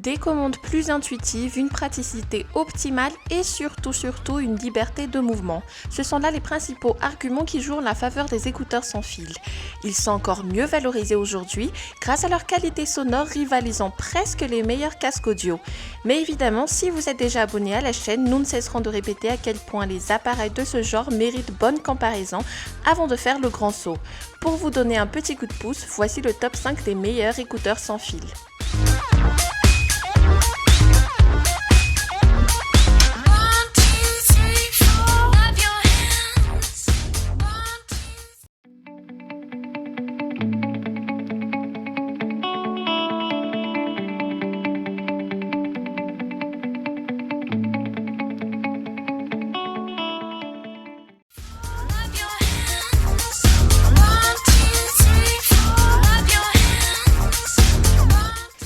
Des commandes plus intuitives, une praticité optimale et surtout une liberté de mouvement. Ce sont là les principaux arguments qui jouent en la faveur des écouteurs sans fil. Ils sont encore mieux valorisés aujourd'hui grâce à leur qualité sonore rivalisant presque les meilleurs casques audio. Mais évidemment, si vous êtes déjà abonné à la chaîne, nous ne cesserons de répéter à quel point les appareils de ce genre méritent bonne comparaison avant de faire le grand saut. Pour vous donner un petit coup de pouce, voici le top 5 des meilleurs écouteurs sans fil.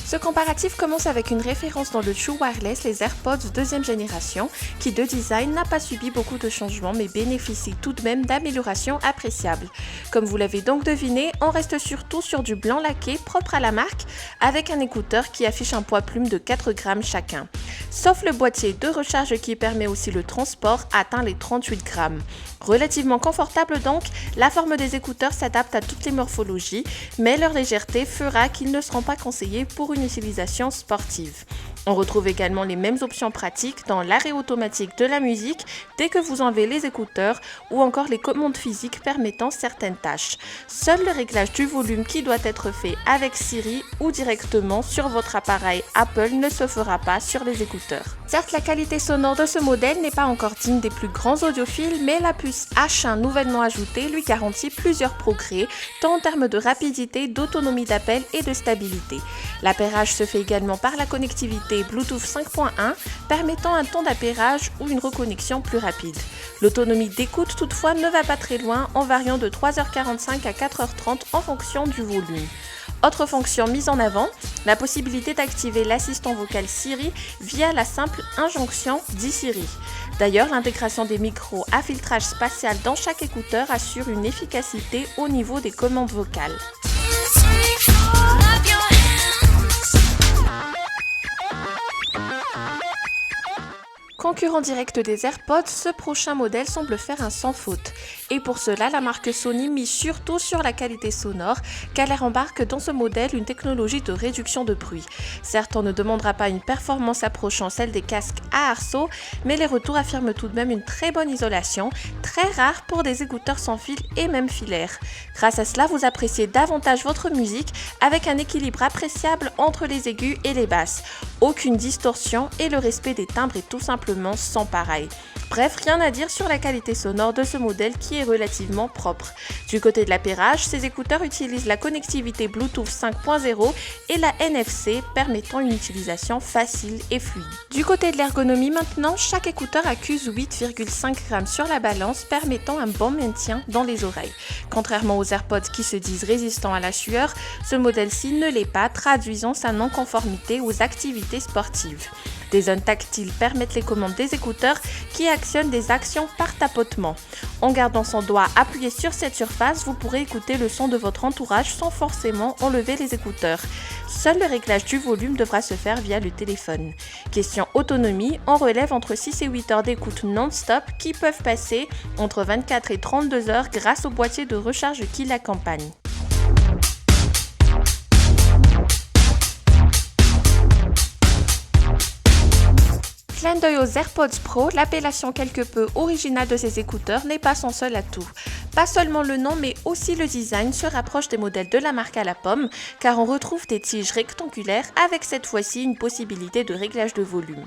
Ce comparatif commence avec une référence dans le True Wireless, les AirPods deuxième génération, qui de design n'a pas subi beaucoup de changements mais bénéficie tout de même d'améliorations appréciables. Comme vous l'avez donc deviné, on reste surtout sur du blanc laqué propre à la marque, avec un écouteur qui affiche un poids plume de 4 grammes chacun. Sauf le boîtier de recharge qui permet aussi le transport atteint les 38 grammes. Relativement confortable donc, la forme des écouteurs s'adapte à toutes les morphologies, mais leur légèreté fera qu'ils ne seront pas conseillés pour une utilisation sportive. On retrouve également les mêmes options pratiques dans l'arrêt automatique de la musique dès que vous enlevez les écouteurs ou encore les commandes physiques permettant certaines tâches. Seul le réglage du volume qui doit être fait avec Siri ou directement sur votre appareil Apple ne se fera pas sur les écouteurs. Certes, la qualité sonore de ce modèle n'est pas encore digne des plus grands audiophiles, mais la puce H1 nouvellement ajoutée lui garantit plusieurs progrès, tant en termes de rapidité, d'autonomie d'appel et de stabilité. L'appairage se fait également par la connectivité Bluetooth 5.1 permettant un temps d'appairage ou une reconnexion plus rapide. L'autonomie d'écoute toutefois ne va pas très loin en variant de 3h45 à 4h30 en fonction du volume. Autre fonction mise en avant, la possibilité d'activer l'assistant vocal Siri via la simple injonction « Dis Siri ». D'ailleurs, l'intégration des micros à filtrage spatial dans chaque écouteur assure une efficacité au niveau des commandes vocales. Concurrent direct des AirPods, ce prochain modèle semble faire un sans faute. Et pour cela, la marque Sony mise surtout sur la qualité sonore, car elle embarque dans ce modèle une technologie de réduction de bruit. Certes, on ne demandera pas une performance approchant celle des casques à arceaux, mais les retours affirment tout de même une très bonne isolation, très rare pour des écouteurs sans fil et même filaires. Grâce à cela, vous appréciez davantage votre musique avec un équilibre appréciable entre les aigus et les basses. Aucune distorsion et le respect des timbres est tout simplement sans pareil. Bref, rien à dire sur la qualité sonore de ce modèle qui est relativement propre. Du côté de l'appairage, ces écouteurs utilisent la connectivité Bluetooth 5.0 et la NFC permettant une utilisation facile et fluide. Du côté de l'ergonomie maintenant, chaque écouteur accuse 8,5 grammes sur la balance permettant un bon maintien dans les oreilles. Contrairement aux AirPods qui se disent résistants à la sueur, ce modèle-ci ne l'est pas, traduisant sa non-conformité aux activités sportives. Des zones tactiles permettent les commandes des écouteurs qui actionnent des actions par tapotement. En gardant son doigt appuyé sur cette surface, vous pourrez écouter le son de votre entourage sans forcément enlever les écouteurs. Seul le réglage du volume devra se faire via le téléphone. Question autonomie, on relève entre 6 et 8 heures d'écoute non-stop qui peuvent passer entre 24 et 32 heures grâce au boîtier de recharge qui l'accompagne. Clin d'œil aux AirPods Pro, l'appellation quelque peu originale de ces écouteurs n'est pas son seul atout. Pas seulement le nom mais aussi le design se rapproche des modèles de la marque à la pomme car on retrouve des tiges rectangulaires avec cette fois-ci une possibilité de réglage de volume.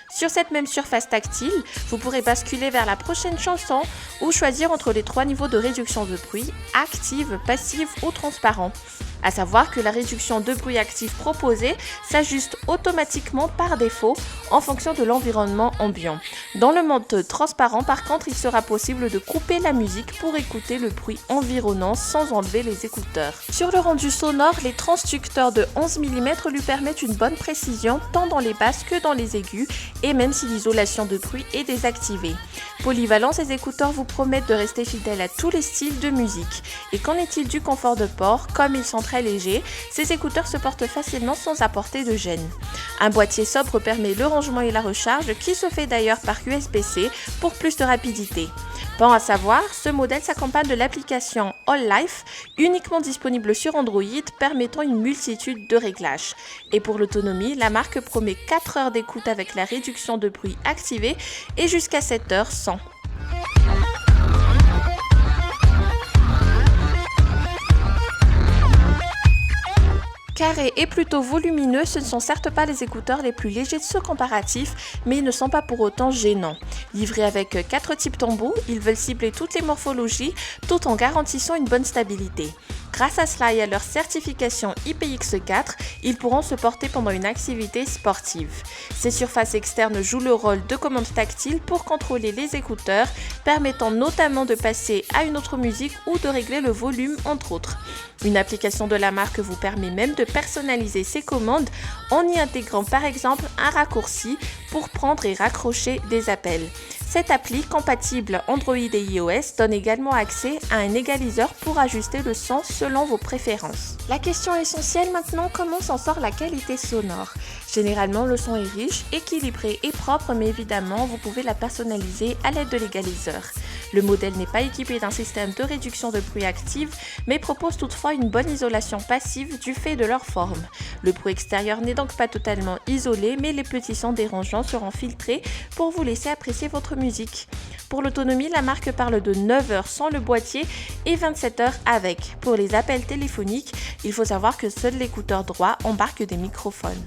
Sur cette même surface tactile, vous pourrez basculer vers la prochaine chanson ou choisir entre les 3 niveaux de réduction de bruit, active, passive ou transparent. À savoir que la réduction de bruit actif proposée s'ajuste automatiquement par défaut en fonction de l'environnement ambiant. Dans le mode transparent, par contre, il sera possible de couper la musique pour écouter le bruit environnant sans enlever les écouteurs. Sur le rendu sonore, les transducteurs de 11 mm lui permettent une bonne précision tant dans les basses que dans les aigus et même si l'isolation de bruit est désactivée. Polyvalents, ces écouteurs vous promettent de rester fidèles à tous les styles de musique. Et qu'en est-il du confort de port? Comme ils sont très légers, ces écouteurs se portent facilement sans apporter de gêne. Un boîtier sobre permet le rangement et la recharge qui se fait d'ailleurs par USB-C pour plus de rapidité. Bon à savoir, ce modèle s'accompagne de l'application All Life, uniquement disponible sur Android, permettant une multitude de réglages. Et pour l'autonomie, la marque promet 4 heures d'écoute avec la réduction de bruit activée et jusqu'à 7 heures sans. Carrés et plutôt volumineux, ce ne sont certes pas les écouteurs les plus légers de ce comparatif, mais ils ne sont pas pour autant gênants. Livrés avec 4 types d'embouts, ils veulent cibler toutes les morphologies tout en garantissant une bonne stabilité. Grâce à cela et à leur certification IPX4, ils pourront se porter pendant une activité sportive. Ces surfaces externes jouent le rôle de commande tactile pour contrôler les écouteurs, permettant notamment de passer à une autre musique ou de régler le volume entre autres. Une application de la marque vous permet même de personnaliser ces commandes en y intégrant par exemple un raccourci pour prendre et raccrocher des appels. Cette appli, compatible Android et iOS, donne également accès à un égaliseur pour ajuster le son selon vos préférences. La question essentielle maintenant, comment s'en sort la qualité sonore ? Généralement, le son est riche, équilibré et propre, mais évidemment, vous pouvez la personnaliser à l'aide de l'égaliseur. Le modèle n'est pas équipé d'un système de réduction de bruit active, mais propose toutefois une bonne isolation passive du fait de leur forme. Le bruit extérieur n'est donc pas totalement isolé, mais les petits sons dérangeants seront filtrés pour vous laisser apprécier votre musique. Pour l'autonomie, la marque parle de 9 heures sans le boîtier et 27 heures avec. Pour les appels téléphoniques, il faut savoir que seul l'écouteur droit embarque des microphones.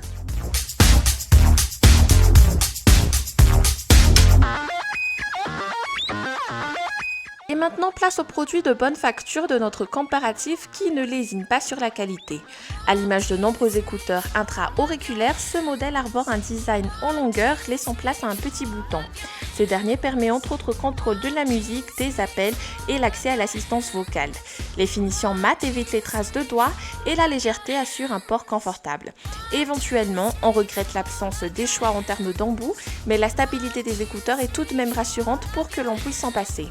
Et maintenant, place aux produits de bonne facture de notre comparatif qui ne lésine pas sur la qualité. À l'image de nombreux écouteurs intra-auriculaires, ce modèle arbore un design en longueur laissant place à un petit bouton. Ce dernier permet entre autres contrôle de la musique, des appels et l'accès à l'assistance vocale. Les finitions mat évitent les traces de doigts et la légèreté assure un port confortable. Éventuellement, on regrette l'absence des choix en termes d'embout, mais la stabilité des écouteurs est tout de même rassurante pour que l'on puisse s'en passer.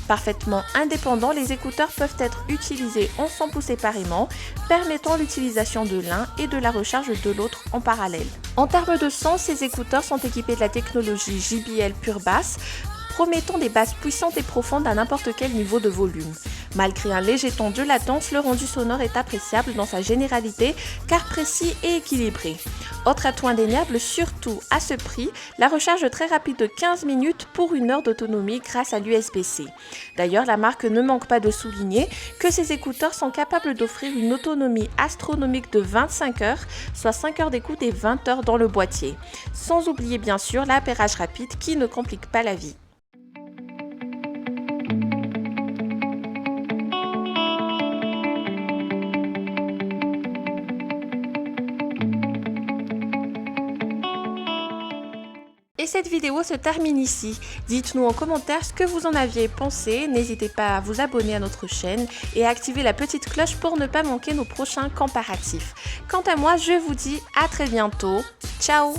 Parfaitement indépendants, les écouteurs peuvent être utilisés en son pouce séparément, permettant l'utilisation de l'un et de la recharge de l'autre en parallèle. En termes de son, ces écouteurs sont équipés de la technologie JBL Pure Bass, promettant des basses puissantes et profondes à n'importe quel niveau de volume. Malgré un léger ton de latence, le rendu sonore est appréciable dans sa généralité car précis et équilibré. Autre atout indéniable, surtout à ce prix, la recharge très rapide de 15 minutes pour 1 heure d'autonomie grâce à l'USB-C. D'ailleurs, la marque ne manque pas de souligner que ces écouteurs sont capables d'offrir une autonomie astronomique de 25 heures, soit 5 heures d'écoute et 20 heures dans le boîtier. Sans oublier bien sûr l'appairage rapide qui ne complique pas la vie. Et cette vidéo se termine ici. Dites-nous en commentaire ce que vous en aviez pensé. N'hésitez pas à vous abonner à notre chaîne et à activer la petite cloche pour ne pas manquer nos prochains comparatifs. Quant à moi, je vous dis à très bientôt. Ciao!